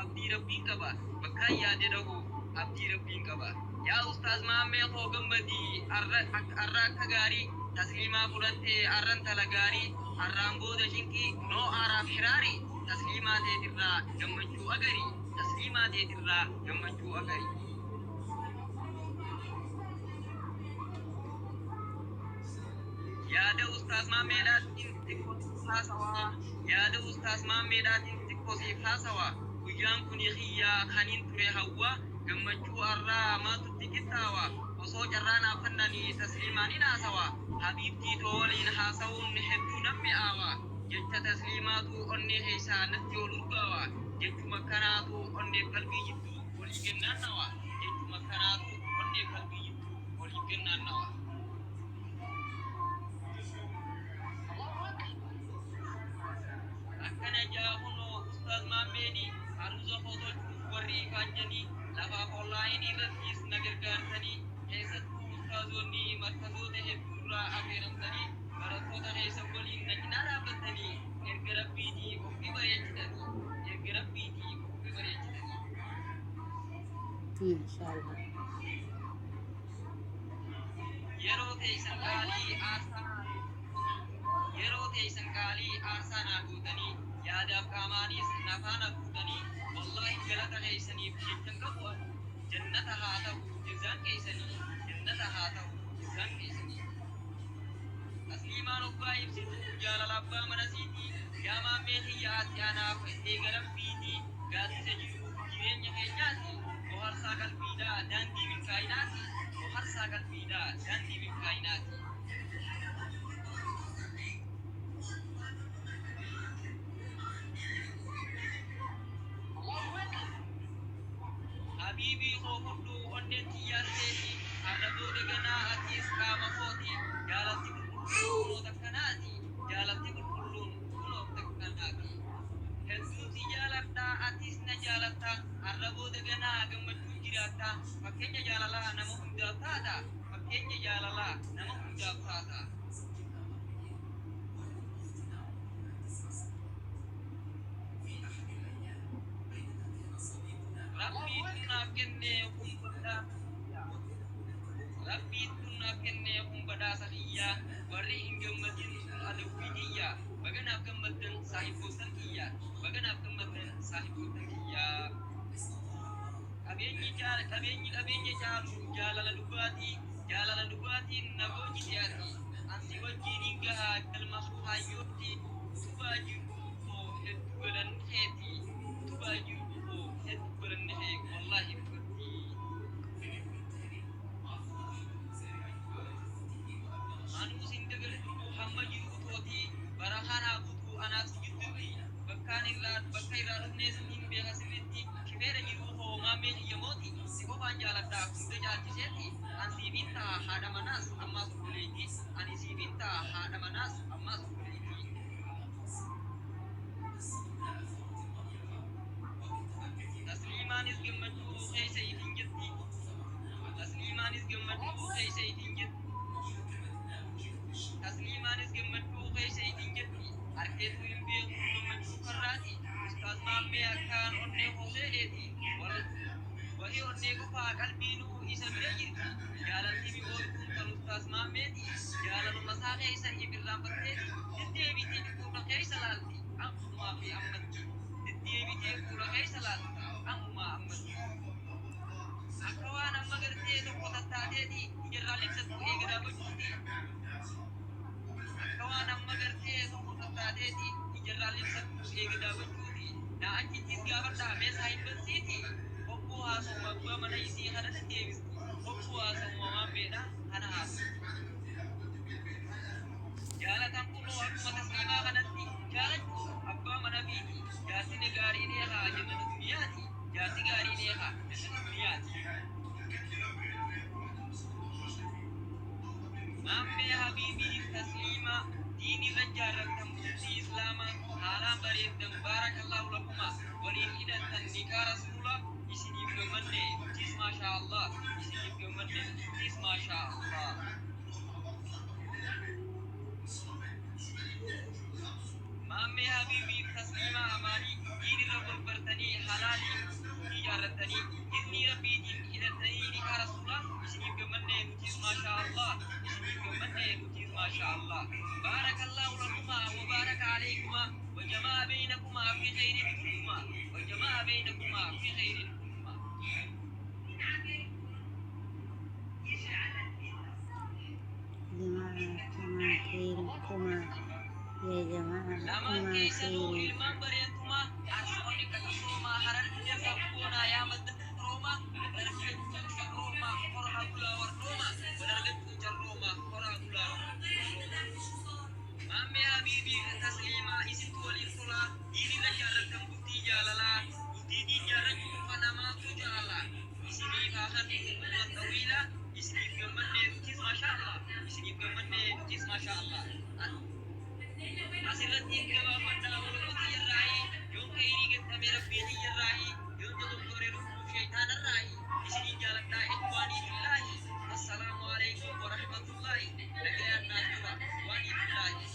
abdii rabbiin qaba bakka yaade dhahu abdii rabbiin qaba yaa ustaaz maammee koo gammadii arra akka gaarii tasliimaa fudhattee arran tala gaarii arraan booda shinqii noo aaraaf hiraari tasliimaa teetirraa gammachuu agarii tasliimaa teetirraa gammachuu agarii yaada ustaaz maammeedhaatiin xiqqoo haasawaa yaada ustaaz maammeedhaatiin xiqqoo siif haasawaa guyyaan kun xiyyaa kaniin ture hawwa gammachuu arraa maatutti qixxaawa osoo carraan affannanii tasliimaan hin haasawa habiibtii too waliin haasawuun hedduu namni aawa jecha tasliimaatu onnee keessaa natti ol urgaawa jechuma kanaatu onnee qalbii jidduu walii kennaannawa jechuma kanaatu onnee qalbii jidduu walii kennaannawa akkana jaahuno ustaaz maammeeni haruusa fotochuuf warri kaanjanii lafaaf onlaayinii irrattis na gargaartanii keessattuu ustaazonni markazoota hedduurraa affeeramtanii barattoota keessa waliin na cinaa dhaabbatanii erga rabbiitii qophii bareechitanii erga rabbiitii qophii bareechitanii Inshaallah. yeroo teessan qaalii aarsaa naa guutanii yaadaaf qaamaanis nafaan haguutanii wallahi galata keessaniif jechan qabu jannata haa ta'u jizaan keessanii jannata haa ta'u jizaan keessanii tasliimaan obbaa ibsitu jaalala abbaa manasiitii yaa maammee xiyyaatti anaaf eegalabbiitii gaaddisa jiru jireenya keenyaati boharsaa qalbiidhaa daandii milkaa'inaati boharsaa qalbiidhaa daandii milkaa'inaati habiibii koo fudhuu onneen xiyyaarteeti arraboo deganaa atiis qaama kooti jaalatti qulqulluun kunoo takkanaati jaalatti qulqulluun kunoo takkanaati hedduuti jaaladhaa atiis na jaalatta arraboo deganaa gammachuun jiraatta fakkeenya jaalalaa nama hundaaf taata fakkeenya jaalalaa nama hundaaf taata rabbiitu naaf kennee kun badhaasa kiyyaa warri hin gammadin sun adawwii kiyyaa baganaaf gammaddan saahibootan kiyyaa baganaaf gammaddan saahibootan kiyyaa qabeenyi caalu jaalala dhugaatiin nagoonni siyaati ansi wajjiin gahaa galmasuu hayyootti utubaa jiru koo hedduu galanni keeti utubaa jiru koo hedduu galanni kee wallaahi anus hin dagaltu hamma jiru tooti barahaanaa guutuu anaas jirtutti bakka irraa dhufnee siniin beeka sirritti shifeera jiru hoo maammee hiyyamooti si qofaan jaaladhaa hunda caalchiseeti an siifin ta'a haadha manaas ammaas obboleetii ani siifin ta'a haadha manaas ammaas obboleetii tasliimaanis gammachuu keessa itin jirti tasliimaanis gammachuu keessa itin jirti tasliimaanis gammachuu keessa itin jirti harkeetu hin beeku gammachuu karraati ustaaz maammee akkaan onnee hooseedheeti wahii onnee qofaa qalbiinuu isa bira jirti jaalalli mi'ooytuun kan ustaaz maammeeti jaalaluma isaa keessa ibirraanfatteeti deddeebitee fuula keessa laalti ammumaa fi ammatti deddeebitee fuula keessa laalti ammumaa ammatti akka waan amma gartee tokko tattaateeti ijarraa libsattu eega dhaabachuuti kawan amma gartee tokko tattaateeti ijarraa libsattu eega dhaabachuuti na achittis gaafadhaa mee saahibbansiiti obbuu haasawuma abbaa mana isii kana deddeebisti obbuu haasawuma maammeedha kana haasu jaalatan kunoo akkuma tasliimaa kanatti jaalachuu abbaa mana biiti jaarsine gaariin eegaa jannata duniyaati jaarsi gaariin eegaa jannata duniyaati maammee habiibii tasliima diinii rajjaarrattan bultii islaamaa haalaan bareeddan baarakallahu lakuma waliin hidhattan niqaa rasuula isiniif gammanne tis maashaa allah isiniif gammanne tis maashaa allah maammee habiibii tasliima amaanii diinirra golbartanii halaalii جارتني إذني ربي دين إذنني لك رسولا إسني كمني نتيز ما شاء الله إسني كمني نتيز ما شاء الله بارك الله لكما وبارك عليكما وجمع بينكما في خير منكما وجمع بينكما في خير منكما جماعة خيركما يا جماعة Lamaan كما keessanuu خير ilmaan bareedduma arsoonni qaqqabsooma hararri sabboona yaa madda rooma dargaggeessa rooma hora bulaa warrooma dargaggeessa rooma hora bulaa Maamee Habiibii tasliimaa isintu waliin tolaa diinirra jaallattan bultii jaalalaa bultii diin jaallachuu qofa namaatu jaalala isiniif haa kan umman tawiila isiniif gammannee nutis maashaallah isiniif gammannee nutis maashaallah asirratti gabaafadhaa olomoota irraayi yoon ka'inii gettame rabbiin irraayi yoon dogoggore lubbuu sheeytaanarraayi isiniin jaalala